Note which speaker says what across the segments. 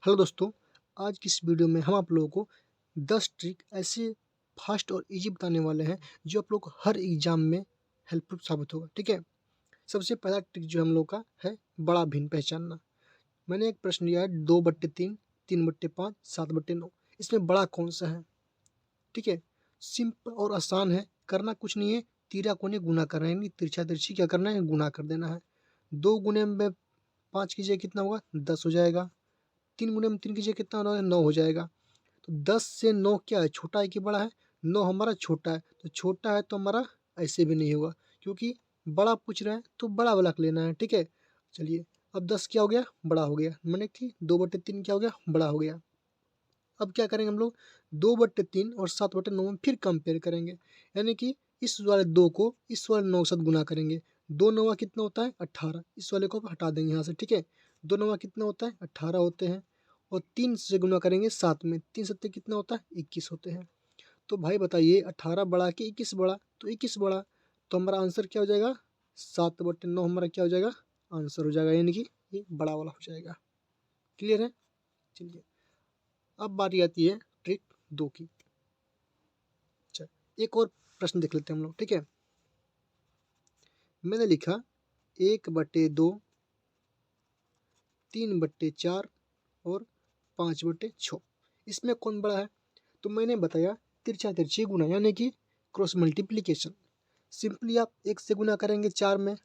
Speaker 1: Hello दोस्तों, आज की इस वीडियो में हम आप लोगों को 10 ट्रिक ऐसे फास्ट और इजी बताने वाले हैं जो आप लोग को हर एग्जाम में हेल्पफुल साबित होगा। ठीक है, सबसे पहला ट्रिक जो हम लोग का है बड़ा भिन्न पहचानना। मैंने एक प्रश्न लिया है 2/3, 3/5, 7/9, इसमें बड़ा कौन सा है। ठीक है, सिंपल और आसान है, करना कुछ नहीं है, तिर्या कोने गुना करना है, यानी तिरछा तिरछी क्या करना है, गुना कर देना है। 2 गुने में 5 कीजिए कितना होगा, 10 हो जाएगा। 3 गुने में 3 कीजिए कितना होगा, 9 हो जाएगा। तो 10 से 9 क्या है, छोटा है कि बड़ा है? 9 हमारा छोटा है, तो छोटा है तो हमारा ऐसे भी नहीं होगा, क्योंकि बड़ा पूछ रहा है तो बड़ा वाला लेना है। ठीक है, चलिए अब 10 क्या हो गया, बड़ा हो गया, मैंने कि 2/3 क्या हो गया, बड़ा हो गया। अब क्या करेंगे हम लोग, 2/3 और 7/9 में फिर कंपेयर करेंगे, यानी कि इस वाले 2 को इस वाले 9 के साथ गुना करेंगे। 2 9 कितना होता है, 18। इस वाले को हटा देंगे यहाँ से। ठीक है, 2 9 कितना होता है, 18 होते हैं। और 3 से गुना करेंगे 7 में, 3 7 कितना होता है, 21 होते हैं। तो भाई बताइए 18 बड़ा कि 21 बड़ा, तो 21 बड़ा। तो हमारा आंसर क्या हो जाएगा, 7/9 हमारा क्या हो जाएगा, आंसर हो जाएगा, यानी कि ये बड़ा वाला हो जाएगा। क्लियर है? चलिए अब बारी आती है ट्रिक 2 की। अच्छा, एक और प्रश्न देख लेते हैं हम लोग। ठीक है, मैंने लिखा 1/2, 3/4 और 5/6, इसमें कौन बड़ा है? तो मैंने बताया तिरछा तिरछी गुना, यानी कि क्रॉस मल्टीप्लीकेशन। सिंपली आप 1 से गुना करेंगे 4 में,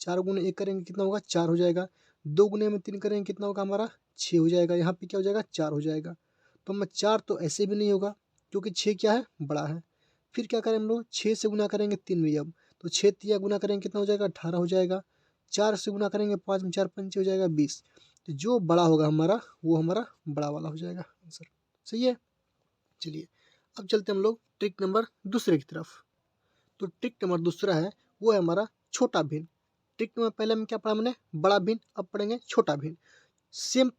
Speaker 1: 4 गुने 1 करेंगे कितना होगा, 4 हो जाएगा। 2 गुने में 3 करेंगे कितना होगा, हमारा 6 हो जाएगा। यहाँ पे क्या हो जाएगा, 4 हो जाएगा। तो हमें 4 तो ऐसे भी नहीं होगा, क्योंकि 6 क्या है, बड़ा है। फिर क्या करें हम लोग, 6 से गुना करेंगे 3 में, अब तो 6 तिया गुना करेंगे कितना हो जाएगा, 18 हो जाएगा। 4 से गुना करेंगे 5 में, 4 पंचे हो जाएगा 20। तो जो बड़ा होगा हमारा, वो हमारा बड़ा वाला हो जाएगा आंसर। सही है? चलिए अब चलते हम लोग ट्रिक नंबर दूसरे की तरफ। तो ट्रिक नंबर दूसरा है, वो है हमारा छोटा भिन्न। ट्रिक नंबर पहले में क्या पढ़ा मैंने, बड़ा भिन्न, अब पढ़ेंगे छोटा भिन्न। सेम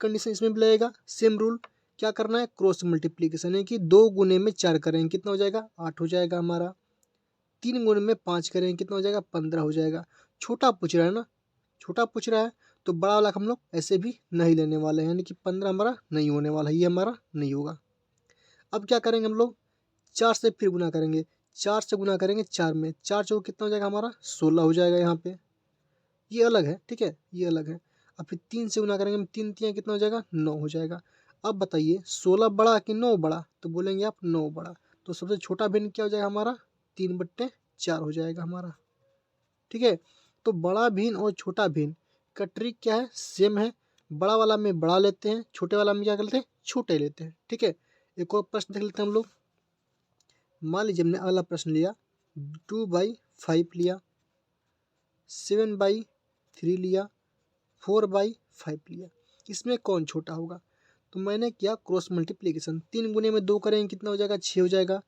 Speaker 1: कंडीशन इसमें भी लगेगा, सेम रूल। क्या करना है, क्रॉस मल्टीप्लीकेशन, है कि 2 गुने में 4 करेंगे कितना हो जाएगा, 8 हो जाएगा हमारा। 3 गुने में 5 करेंगे कितना हो जाएगा, 15 हो जाएगा। छोटा पूछ रहा है ना, छोटा पूछ रहा है, तो बड़ा वाला हम लोग ऐसे भी नहीं लेने वाले हैं, यानी कि 15 हमारा नहीं होने वाला है, ये हमारा नहीं होगा। अब क्या करेंगे हम लोग, 4 से फिर गुना करेंगे। 4 से गुना करेंगे 4 में, 4 चौक कितना हो जाएगा हमारा, 16 हो जाएगा यहाँ पे। ये अलग है, ठीक है, ये अलग है। अब फिर 3 से गुना करेंगे, 3 तियाँ कितना हो जाएगा, 9 हो जाएगा। अब बताइए 16 बड़ा कि 9 बड़ा, तो बोलेंगे आप 9 बड़ा। तो सबसे छोटा भिन्न क्या हो जाएगा हमारा, 3/4 हो जाएगा हमारा। ठीक है, तो बड़ा भिन्न और छोटा भिन्न का ट्रिक क्या है, सेम है। बड़ा वाला में बड़ा लेते हैं, छोटे वाला में क्या करते हैं, छोटे लेते हैं। ठीक है, एक और प्रश्न देख लेते हैं हम लोग। मान लीजिए हमने अगला प्रश्न लिया, 2/5 लिया, 7/3 लिया, 4/5 लिया, इसमें कौन छोटा होगा? तो मैंने किया क्रॉस मल्टीप्लीकेशन। 3 गुने में 2 करेंगे कितना हो जाएगा, 6 हो जाएगा।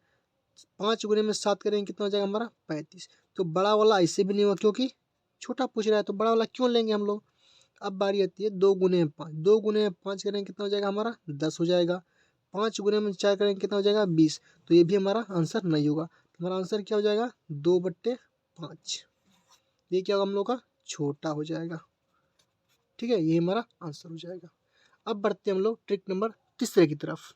Speaker 1: 5 गुने में 7 करेंगे कितना हो जाएगा हमारा, 35। तो बड़ा वाला ऐसे भी नहीं होगा, क्योंकि छोटा पूछ रहा है, तो बड़ा वाला क्यों लेंगे हम लोग। अब बारी आती है 2 गुने में 5। 2 गुने में 5 करेंगे कितना हो जाएगा हमारा, 10 हो जाएगा। 5 गुने में 4 करेंगे कितना हो जाएगा, 20। तो ये भी हमारा आंसर नहीं होगा। तो हमारा आंसर क्या हो जाएगा, 2/5। ये क्या होगा हम लोग का, छोटा हो जाएगा। ठीक है, ये हमारा आंसर हो जाएगा। अब बढ़ते हैं हम लोग ट्रिक नंबर तीसरे की तरफ।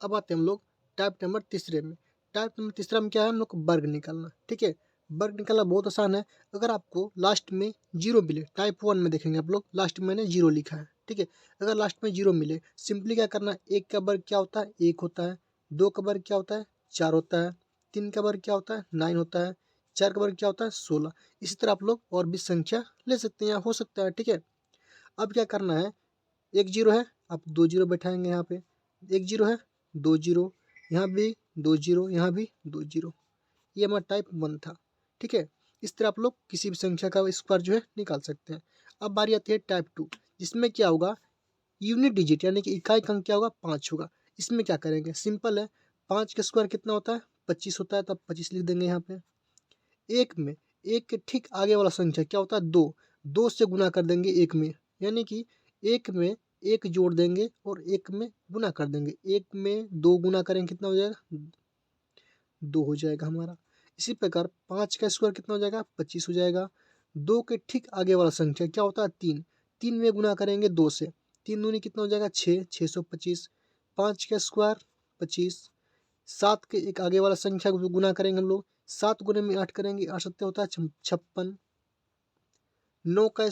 Speaker 1: अब आते हैं हम लोग टाइप नंबर तीसरे में। टाइप नंबर तीसरा में क्या है, हम लोग को वर्ग निकालना। ठीक है, वर्ग निकालना बहुत आसान है। अगर आपको लास्ट में जीरो मिले, टाइप 1 में देखेंगे आप लोग, लास्ट में मैंने जीरो लिखा है। ठीक है, अगर लास्ट में जीरो मिले, सिंपली क्या करना है, 1 का वर्ग क्या होता है, 1 होता है। 2 का वर्ग क्या होता है, 4 होता है। 3 का वर्ग क्या होता है, 9 होता है। 4 का वर्ग क्या होता है, 16। इसी तरह आप लोग और भी संख्या ले सकते हैं, या हो सकता है। ठीक है, अब क्या करना है, एक जीरो है, आप 2 जीरो बैठाएंगे यहाँ पे। एक जीरो है, 2 जीरो, यहाँ भी 2 जीरो, यहाँ भी 2 जीरो। ये हमारा टाइप 1 था। ठीक है, इस तरह आप लोग किसी भी संख्या का स्क्वायर जो है निकाल सकते हैं। अब बारी आती है टाइप 2, जिसमें क्या होगा, यूनिट डिजिट यानी कि इकाई अंक क्या होगा, 5 होगा। इसमें क्या करेंगे, सिंपल है। 5 का स्क्वायर कितना होता है, 25 होता है, तो आप 25 लिख देंगे यहाँ पे। एक में, एक के ठीक आगे वाला संख्या क्या होता है, 2। 2 से गुना कर देंगे एक में, यानी कि एक में एक जोड़ देंगे और एक में गुना कर देंगे। एक में 2 गुना करेंगे कितना हो जाएगा, 2 हो जाएगा हमारा। इसी प्रकार 5 का स्क्वायर कितना हो जाएगा, 25 हो जाएगा। 2 के ठीक आगे वाला संख्या क्या होता है, 3। 3 में गुना करेंगे 2 से, 3 दूनी कितना हो जाएगा 6, 625। 5 का स्क्वायर 25। 7 के एक आगे वाला संख्या को गुना करेंगे हम लोग, 7 गुने में 8 करेंगे, 8 सत्ते होता है 56। 9 का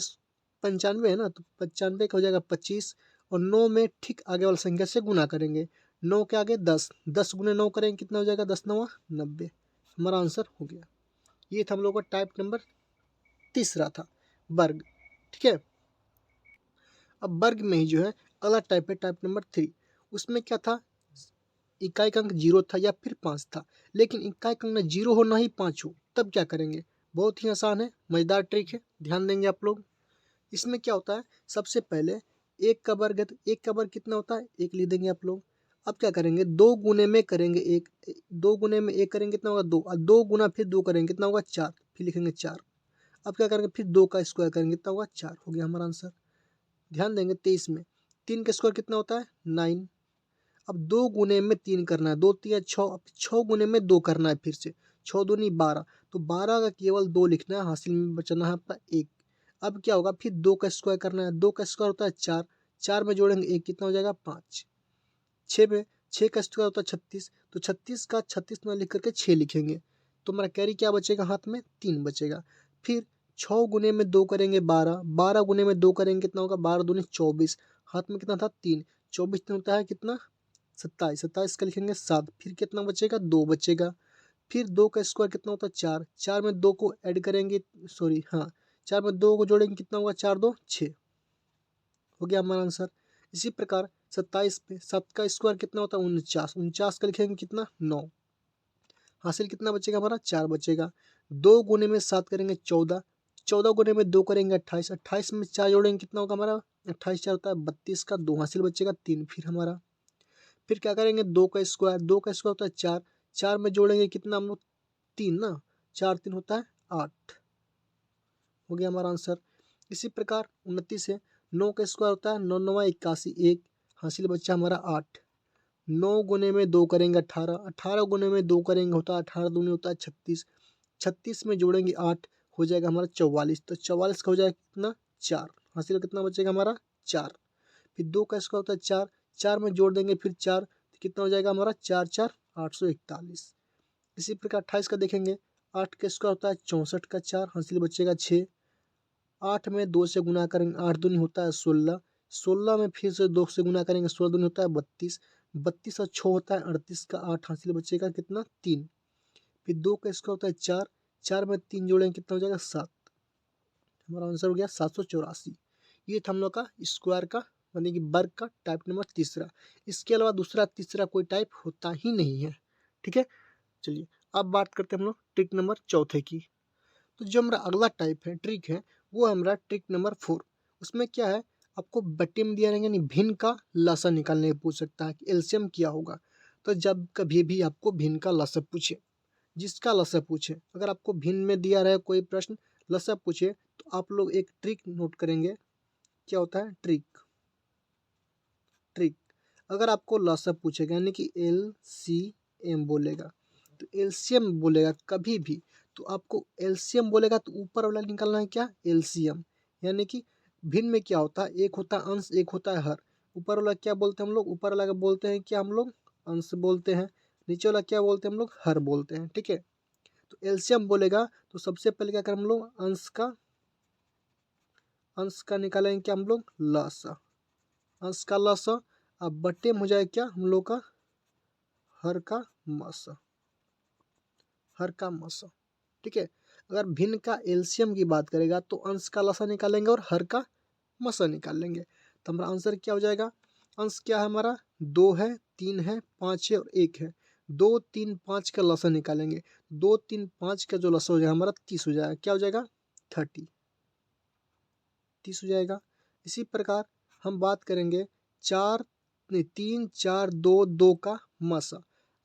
Speaker 1: 95 है ना, तो 95 का हो जाएगा 25, और 9 में ठीक आगे वाला संख्या से गुना करेंगे। 9 के आगे 10, 10 गुने 9 करेंगे कितना हो जाएगा 10 9 90। हमारा आंसर हो गया। ये था हम लोग का टाइप नंबर तीसरा था, वर्ग। ठीक है, अब वर्ग में ही जो है अगला टाइप है टाइप नंबर 3। उसमें क्या था, इकाई का अंक 0 था या फिर 5 था, लेकिन इकाई का अंक ना 0 हो ना ही 5 हो, तब क्या करेंगे। बहुत ही आसान है, मज़ेदार ट्रिक है, ध्यान देंगे आप लोग। इसमें क्या होता है, सबसे पहले एक का वर्ग है तो एक का वर्ग कितना होता है, एक लिख देंगे आप लोग। अब क्या करेंगे, 2 गुने में करेंगे एक, 2 गुने में एक करेंगे कितना होगा 2, और 2 गुना फिर 2 करेंगे कितना होगा 4, फिर लिखेंगे 4। अब क्या करेंगे, फिर 2 का स्क्वायर करेंगे कितना होगा 4, हो गया हमारा आंसर। ध्यान देंगे 23 में 3 का स्क्वायर कितना होता है 9। अब 2 गुने में 3 करना है, 2 3 6, अब 6 गुने में 2 करना है, फिर से 6 दूनी 12, तो 12 का केवल 2 लिखना है, हासिल में बचना है आपका 1। अब क्या होगा, फिर 2 का स्क्वायर करना है, 2 का स्क्वायर होता है 4, 4 में जोड़ेंगे 1 कितना हो जाएगा 5। 6 में 6 का स्क्वायर होता है 36, तो 36 का 36 ना लिख करके 6 लिखेंगे, तो हमारा कैरी क्या बचेगा हाथ में 3 बचेगा। फिर 6 गुने में 2 करेंगे 12, 12 गुने में 2 करेंगे कितना होगा 12 दूनी 24, हाथ में कितना था 3, 24 दिन होता है कितना 27, 27 का लिखेंगे 7, फिर कितना बचेगा 2 बचेगा। फिर 2 का स्क्वायर कितना होता है 4, 4 में 2 को ऐड करेंगे, सॉरी हाँ 4 में 2 को जोड़ेंगे कितना होगा 4 2 6, हो गया हमारा आंसर। इसी प्रकार 27 पे 7 का स्क्वायर कितना होता है 49, 49 का लिखेंगे कितना 9, हासिल कितना बचेगा हमारा 4 बचेगा। 2 गुने में 7 करेंगे 14, 14 गुने में 2 करेंगे 28, 28 में 4 जोड़ेंगे कितना होगा हमारा 28 4 होता है 32 का 2, हासिल बचेगा 3 फिर हमारा। फिर क्या करेंगे 2 का स्क्वायर, 2 का स्क्वायर होता है 4, 4 में जोड़ेंगे कितना हम लोग 3 ना, 4 3 होता है 8, हो गया हमारा आंसर। इसी प्रकार 29 है, 9 का स्क्वायर होता है 9 9 81, 1, हासिल बच्चा हमारा 8। 9 गुने में 2 करेंगे 18, 18 गुने में 2 करेंगे होता है 18 दूनी होता है 36, 36 में जोड़ेंगे 8 हो जाएगा हमारा 44, तो 44 का हो जाएगा कितना 4, हासिल कितना बचेगा हमारा 4। फिर 2 का स्क्वायर होता है 4, 4 में जोड़ देंगे फिर 4, तो कितना हो जाएगा हमारा 4 4 841। इसी प्रकार 28 का देखेंगे, 8 का स्क्वायर होता है 64 का 4, हासिल बचेगा 6। 8 में 2 से गुना करेंगे 8 दूनी होता है 16, 16 में फिर से 2 से गुना करेंगे 16 दूनी होता है 32, 32 और 6 होता है 38 का 8, हासिल बचेगा कितना 3। फिर 2 का स्क्वायर होता है 4, 4 में 3 जोड़ेंगे कितना हो जाएगा 7, हमारा आंसर हो गया 784। ये था हम लोग का स्क्वायर का यानी कि वर्ग का टाइप नंबर तीसरा। इसके अलावा दूसरा तीसरा कोई टाइप होता ही नहीं है। ठीक है, चलिए अब बात करते हैं हम लोग ट्रिक नंबर चौथे की। तो जो हमारा अगला टाइप है ट्रिक है वो है हमारा ट्रिक नंबर 4। उसमें क्या है, आपको बट्टे में दिया रहेगा यानी भिन्न का लसा निकालने पूछ सकता है कि एलसीएम क्या होगा। तो जब कभी भी आपको भिन्न का लसा पूछे, जिसका लसा पूछे, अगर आपको भिन्न में दिया रहे कोई प्रश्न लसा पूछे, तो आप लोग एक ट्रिक नोट करेंगे। क्या होता है ट्रिक, ट्रिक अगर आपको लसा पूछेगा यानी कि एलसीएम बोलेगा, तो एलसीएम बोलेगा कभी भी, तो आपको एलसीएम बोलेगा तो ऊपर वाला निकालना है क्या एलसीएम, यानी कि भिन्न में क्या होता है, एक होता है अंश एक होता है हर। ऊपर वाला क्या बोलते हैं हम लोग, ऊपर वाला का बोलते हैं क्या हम लोग अंश बोलते हैं, नीचे वाला क्या बोलते हैं हम लोग हर बोलते हैं। ठीक है, तो एलसीएम बोलेगा तो सबसे पहले क्या करें हम लोग अंश का निकालेंगे क्या हम लोग लसा, अंश का लसा। अब बट्टे में हो जाए क्या हम लोग का हर का मसा, हर का मसा। ठीक है, अगर भिन्न का एलसीएम की बात करेगा तो अंश का लसा निकालेंगे और हर का मसा निकाल लेंगे, तो हमारा आंसर क्या हो जाएगा। अंश क्या है हमारा 2 है 3 है 5 है और 1 है, 2 3 5 का लसा निकालेंगे, 2 3 5 का जो लसा हो जाएगा हमारा 30 हो जाएगा, क्या हो जाएगा 30, 30 हो जाएगा। इसी प्रकार हम बात करेंगे 4 नहीं 3 4 2 2 का मसा,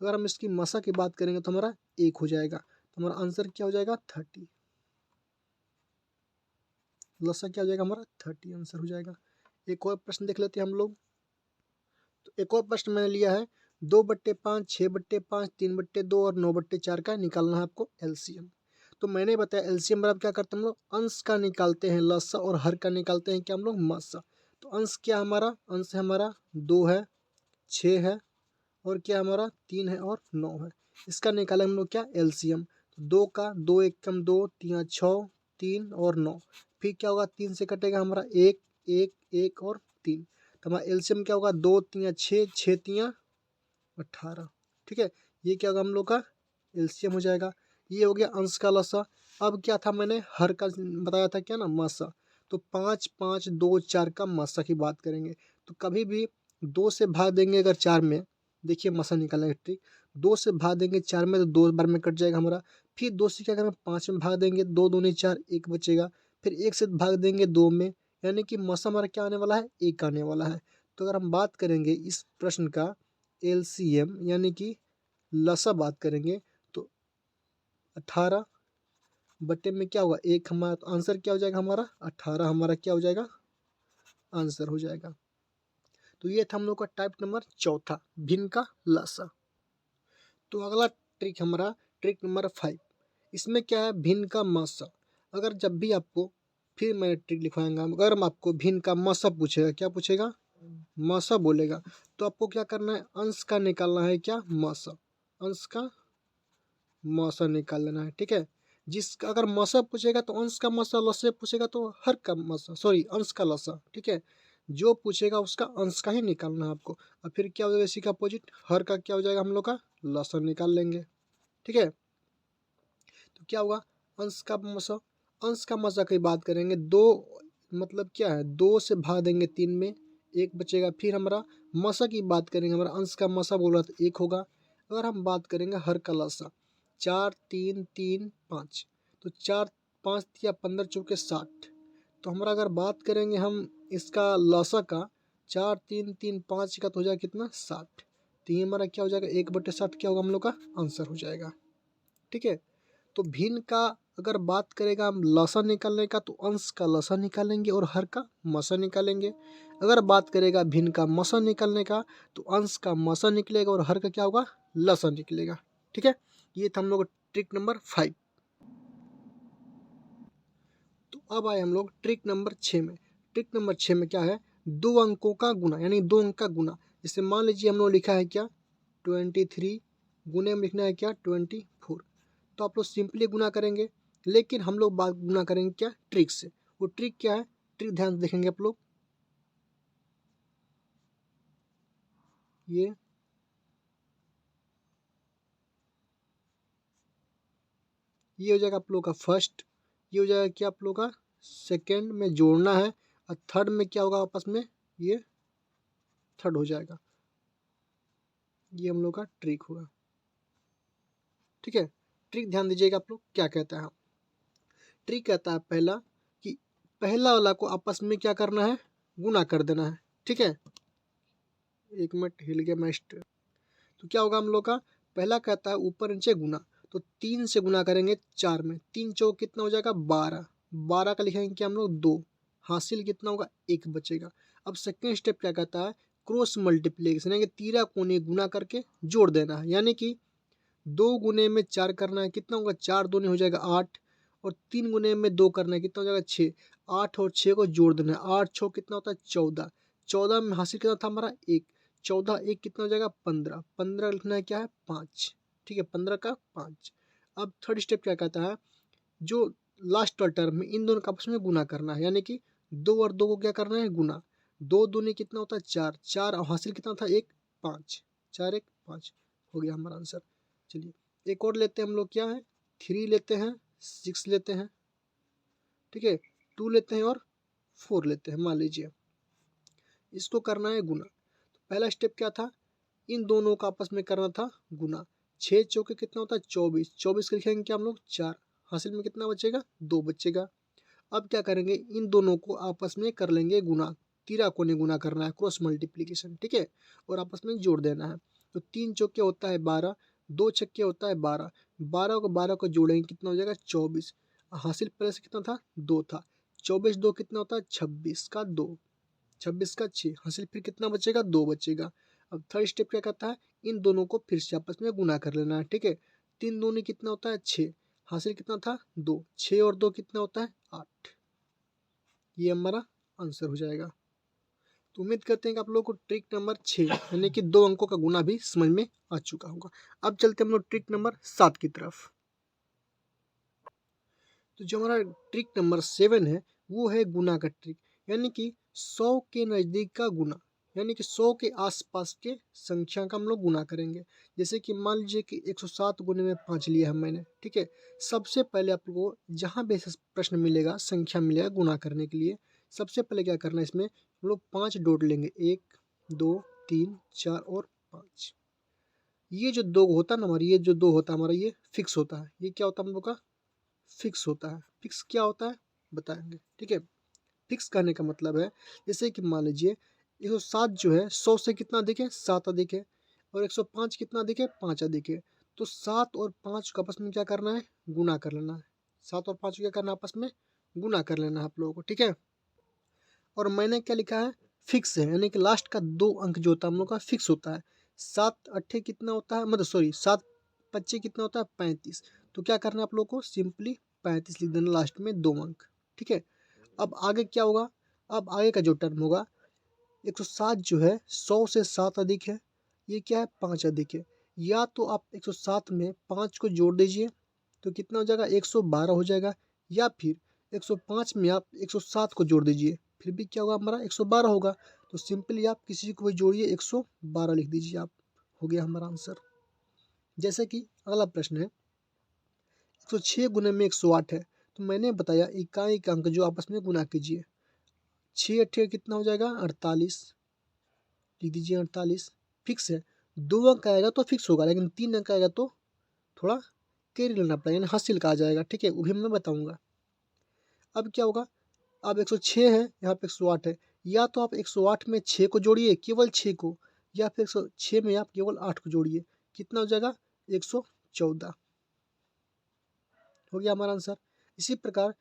Speaker 1: अगर हम इसकी मसा की बात करेंगे तो हमारा 1 हो जाएगा, तो हमारा आंसर क्या हो जाएगा 30, लसा क्या हो जाएगा हमारा 30 आंसर हो जाएगा। एक और प्रश्न देख लेते हैं हम लोग। तो एक और प्रश्न मैंने लिया है 2/5 6/5 3/2 और 9/4 का निकालना है आपको एलसीएम। तो मैंने बताया एलसीएम बराबर क्या करते हैं हम लोग अंश का निकालते हैं लसा और हर का निकालते हैं क्या हम लोग मसा। तो अंश क्या हमारा, अंश हमारा 2 है, 6 है और क्या हमारा 3 है और 9 है। इसका निकालें हम लोग क्या, एलसीएम। तो 2 का 2 एक कम 2, 3 6, 3 और 9। फिर क्या होगा, 3 से कटेगा हमारा 1 1 1 और 3। तो हमारा एलसीएम क्या होगा, 2 3 6, 6 3 18। ठीक है, ये क्या होगा हम लोग का एलसीएम हो जाएगा। ये हो गया अंश का लसा। अब क्या था, मैंने हर का बताया था क्या ना, मासा। तो 5 5 2 4 का मासा की बात करेंगे। तो कभी भी 2 से भाग देंगे अगर 4 में, देखिए मासा निकालने की ट्रिक। 2 से भाग देंगे 4 में तो 2 बार में कट जाएगा हमारा। फिर 2 से क्या करेंगे, 5 में भाग देंगे, 2 दूनी 4, 1 बचेगा। फिर 1 से भाग देंगे 2 में, यानी कि मासा हमारा क्या आने वाला है, 1 आने वाला है। तो अगर हम बात करेंगे इस प्रश्न का एलसीएम यानी कि लसा बात करेंगे, तो 18 बटे में क्या होगा, 1 हमारा। तो आंसर क्या हो जाएगा हमारा, 18 हमारा क्या हो जाएगा, आंसर हो जाएगा। तो ये था हम लोग का टाइप नंबर चौथा, भिन्न का लसा। तो अगला ट्रिक हमारा ट्रिक नंबर 5। इसमें क्या है, भिन्न का मासा। अगर जब भी आपको, फिर मैं ट्रिक लिखवाऊंगा, अगर हम आपको भिन्न का मासा पूछेगा, क्या पूछेगा, मासा बोलेगा, तो आपको क्या करना है, अंश का निकालना है क्या, मासा। अंश का मासा निकाल लेना है। ठीक है, जिसका अगर मासा पूछेगा तो अंश का मासा, लसे पूछेगा तो हर का मासा, सॉरी अंश का लसा। ठीक है, जो पूछेगा उसका अंश का ही निकालना है आपको। और फिर क्या हो जाएगा, इसी का अपोजिट हर का क्या हो जाएगा, हम लोग का लसा निकाल लेंगे। ठीक है, तो क्या होगा, अंश का मसा। अंश का मसा की बात करेंगे, 2 मतलब क्या है, 2 से भाग देंगे 3 में, 1 बचेगा। फिर हमारा मसा की बात करेंगे, हमारा अंश का मसा बोल रहा था 1 होगा। अगर हम बात करेंगे हर का लसा, 4 3 3 5, तो 4 5 या 15 चौके 60। तो हमारा अगर बात करेंगे हम इसका लसा का, 4 3 3 5 का, तो हो जाएगा कितना, 60। तो ये हमारा क्या हो जाएगा, 1/60 क्या होगा हम लोग का आंसर हो जाएगा। ठीक है, तो भिन्न का अगर बात करेगा हम लसा निकालने का, तो अंश का लसा निकालेंगे और हर का मसा निकालेंगे। अगर बात करेगा भिन्न का मसा निकालने का, तो अंश का मसा निकलेगा और हर का क्या होगा, लसा निकलेगा। ठीक है, ये था हम लोग ट्रिक नंबर 5। तो अब आए हम लोग ट्रिक नंबर 6 में। ट्रिक नंबर 6 में क्या है, 2 अंकों का गुना, यानी 2 अंक का गुना। जैसे मान लीजिए हम लोग लिखा है क्या, 23 गुने में लिखना है क्या, 24। तो आप लोग सिंपली गुना करेंगे, लेकिन हम लोग बात गुना करेंगे क्या, ट्रिक से। वो ट्रिक क्या है, ट्रिक ध्यान से देखेंगे आप लोग। ये हो जाएगा आप लोग का फर्स्ट, ये हो जाएगा क्या आप लोग का सेकेंड में जोड़ना है, और थर्ड में क्या होगा आपस में, ये थर्ड हो जाएगा। ये हम लोग का ट्रिक होगा। ठीक है, ट्रिक ध्यान दीजिएगा आप लोग क्या कहता है। ट्रिक कहता है पहला, कि पहला वाला को आपस में क्या करना है, गुना कर देना है। ठीक है, 1 मिनट हिल गया मैं। तो क्या होगा हम लोग का, पहला कहता है ऊपर नीचे गुना। तो 3 से गुना करेंगे 4 में, 3 चौक कितना हो जाएगा, 12। 12 का लिखेंगे क्या हम लोग, 2। हासिल कितना होगा, 1 बचेगा। अब सेकेंड स्टेप क्या कहता है, क्रॉस मल्टीप्लिकेशन, यानी कि तीरा कोने गुना करके जोड़ देना है। यानी कि 2 गुने में 4 करना है, कितना होगा, 4 दूनी हो जाएगा 8। और 3 गुने में 2 करना है, कितना हो जाएगा 6। 8 और 6 को जोड़ देना है, 8 6 कितना होता है, 14। 14 में हासिल कितना था हमारा, 1। 14 1 कितना हो जाएगा, 15। 15 लिखना है क्या है, 5। ठीक है, 15 का 5। अब थर्ड स्टेप क्या कहता है, जो लास्ट वाला टर्म है इन दोनों का आपस में गुना करना है। यानी कि 2 और 2 को क्या करना है, गुना। 2 दूनी कितना होता है, 4। 4 और हासिल कितना था, 1 5। 4 1 5 हो गया हमारा आंसर। चलिए एक और लेते हैं हम लोग, क्या है, 3 लेते हैं, 6 लेते हैं। ठीक है, 2 लेते हैं और 4 लेते हैं। मान लीजिए इसको करना है गुना। तो पहला स्टेप क्या था, इन दोनों का आपस में करना था गुना। 6 चौके कितना होता है, 24। 24 का लिखेंगे क्या हम लोग, 4। हासिल में कितना बचेगा, 2 बचेगा। अब क्या करेंगे, इन दोनों को आपस में कर लेंगे गुना। तीरा कोने गुना करना है, क्रॉस मल्टीप्लीकेशन। ठीक है, और आपस में जोड़ देना है। तो 3 चौके होता है 12, 2 छक्के होता है 12। 12 को 12 को जोड़ेंगे कितना हो जाएगा, 24। हासिल पहले से कितना था, 2 था। 24 2 कितना होता है, 26 का 2। 26 का 6, हासिल फिर कितना बचेगा, 2 बचेगा। अब थर्ड स्टेप क्या कहता है, इन दोनों को फिर से आपस में गुना कर लेना है। ठीक है, 3 दूनी कितना होता है, 6। हासिल कितना था, 2। 6 और 2 कितना होता है, 8। ये हमारा आंसर हो जाएगा। तो उम्मीद करते हैं कि आप लोगों को ट्रिक नंबर 6 यानी कि 2 अंकों का गुना भी समझ में आ चुका होगा। अब चलते हैं हम लोग ट्रिक नंबर 7 की तरफ। तो जो हमारा ट्रिक नंबर 7 है वो है गुना का ट्रिक, यानी कि 100 के नज़दीक का गुना, यानी कि 100 के आसपास के संख्या का हम लोग गुना करेंगे। जैसे कि मान लीजिए कि 107 गुने में 5 लिया है मैंने, ठीक है। सबसे पहले आप लोगों को जहाँ भी ऐसा प्रश्न मिलेगा, संख्या मिलेगा गुना करने के लिए, सबसे पहले क्या करना है, इसमें हम लोग 5 डॉट लेंगे, 1 2 3 4 और 5। ये जो 2 होता है ना हमारा, ये जो 2 होता है हमारा, ये फिक्स होता है। ये क्या होता है हम लोग का, फिक्स होता है। फिक्स क्या होता है बताएंगे, ठीक है। फिक्स कहने का मतलब है, जैसे कि मान लीजिए 107 जो है 100 से कितना अधिक है, 7 अधिक है, और 105 कितना अधिक है, 5 अधिक है। तो 7 और 5 को आपस में क्या करना है, गुना कर लेना है। 7 और 5 को क्या करना है, आपस में गुना कर लेना है आप लोगों को, ठीक है। और मैंने क्या लिखा है, फिक्स है, यानी कि लास्ट का 2 अंक जो होता है हम लोग का फिक्स होता है। 7 अट्ठे कितना होता है, मतलब सॉरी 7 पच्चे कितना होता है, 35। तो क्या करना है आप लोग को, सिंपली 35 लिख देना लास्ट में 2 अंक, ठीक है। अब आगे क्या होगा, अब आगे का जो टर्म होगा, 107 जो है 100 से 7 अधिक है, ये क्या है, 5 अधिक है। या तो आप 107 में 5 को जोड़ दीजिए तो कितना हो जाएगा, 112 हो जाएगा। या फिर 105 में आप 107 को जोड़ दीजिए, फिर भी क्या होगा हमारा, 112 होगा। तो सिंपली आप किसी को भी जोड़िए, 112 लिख दीजिए आप, हो गया हमारा आंसर। जैसे कि अगला प्रश्न है, 106 गुने में 108 है, तो मैंने बताया इकाई का अंक जो आपस में गुना कीजिए। 6 अट्ठे कितना हो जाएगा, 48 लिख दीजिए, 48 फिक्स है। 2 अंक आएगा तो फिक्स होगा, लेकिन 3 अंक आएगा तो थोड़ा कैरी लेना पड़ेगा, यानी हासिल का आ जाएगा, ठीक है, वो भी मैं बताऊंगा। अब क्या होगा, अब 106 है, यहाँ पे 108 है। या तो आप 108 में 6 को जोड़िए, केवल 6 को, या फिर 106 में आप केवल 8 को जोड़िए, कितना हो जाएगा, 114 हो गया हमारा आंसर। इसी प्रकार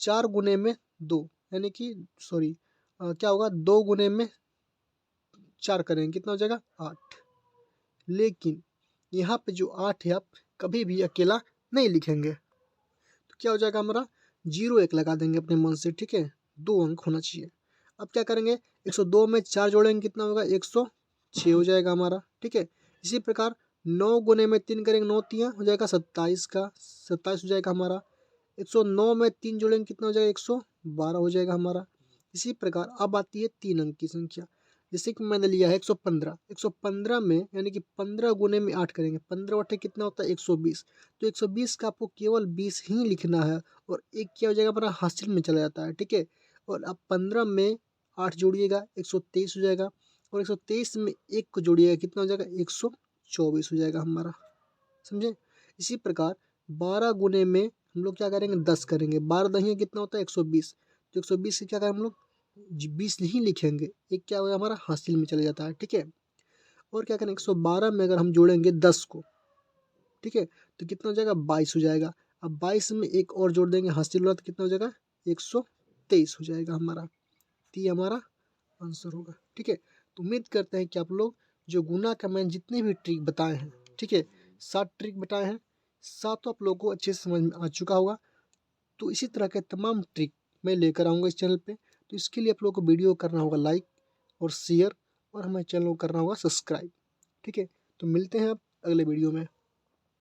Speaker 1: 4 गुने में 2, यानी कि सॉरी क्या होगा, 2 गुने में 4 करेंगे, कितना हो जाएगा, 8। लेकिन यहाँ पे जो 8 है आप कभी भी अकेला नहीं लिखेंगे, तो क्या हो जाएगा हमारा, 0 1 लगा देंगे अपने मन से, ठीक है, 2 अंक होना चाहिए। अब क्या करेंगे, 102 में 4 जोड़ेंगे, कितना होगा, 106 हो जाएगा हमारा, ठीक है। इसी प्रकार 9 गुने में 3 करेंगे, 9 तियाँ हो जाएगा 27 का, 27 हो जाएगा हमारा। 109 में 3 जोड़ेंगे, कितना हो जाएगा, 112 हो जाएगा हमारा। इसी प्रकार अब आती है 3 अंक की संख्या, जैसे कि मैंने लिया है 115। 115 में यानी कि 15 गुने में 8 करेंगे, 15 अट्ठे कितना होता है, 120। तो 120 का आपको केवल 20 ही लिखना है, और एक क्या हो जाएगा हमारा, हासिल में चला जाता है, ठीक है। और अब 15 में 8 जोड़िएगा, 123 हो जाएगा, और 123 में 1 को जोड़िएगा, कितना हो जाएगा, 124 हो जाएगा हमारा, समझे। इसी प्रकार 12 गुने में हम लोग क्या करेंगे, 10 करेंगे, 12 दहिया कितना होता है, 120। तो 120 से क्या करें हम लोग, 20 नहीं लिखेंगे, एक क्या होगा हमारा, हासिल में चले जाता है, ठीक है। और क्या करें, 112 में अगर हम जोड़ेंगे 10 को, ठीक है, तो कितना हो जाएगा, 22 हो जाएगा। अब 22 में एक और जोड़ देंगे हासिल वाला, तो कितना हो जाएगा, 123 हो जाएगा हमारा। तो ये हमारा आंसर होगा, ठीक है। तो उम्मीद करते हैं कि आप लोग जो गुना का मैंने जितने भी ट्रिक बताए हैं, ठीक है, 7 ट्रिक बताए हैं, 7 आप लोगों को अच्छे से समझ में आ चुका होगा। तो इसी तरह के तमाम ट्रिक मैं लेकर आऊँगा इस चैनल पे। तो इसके लिए आप लोगों को वीडियो करना होगा लाइक और शेयर, और हमारे चैनल को करना होगा सब्सक्राइब, ठीक है। तो मिलते हैं अब अगले वीडियो में।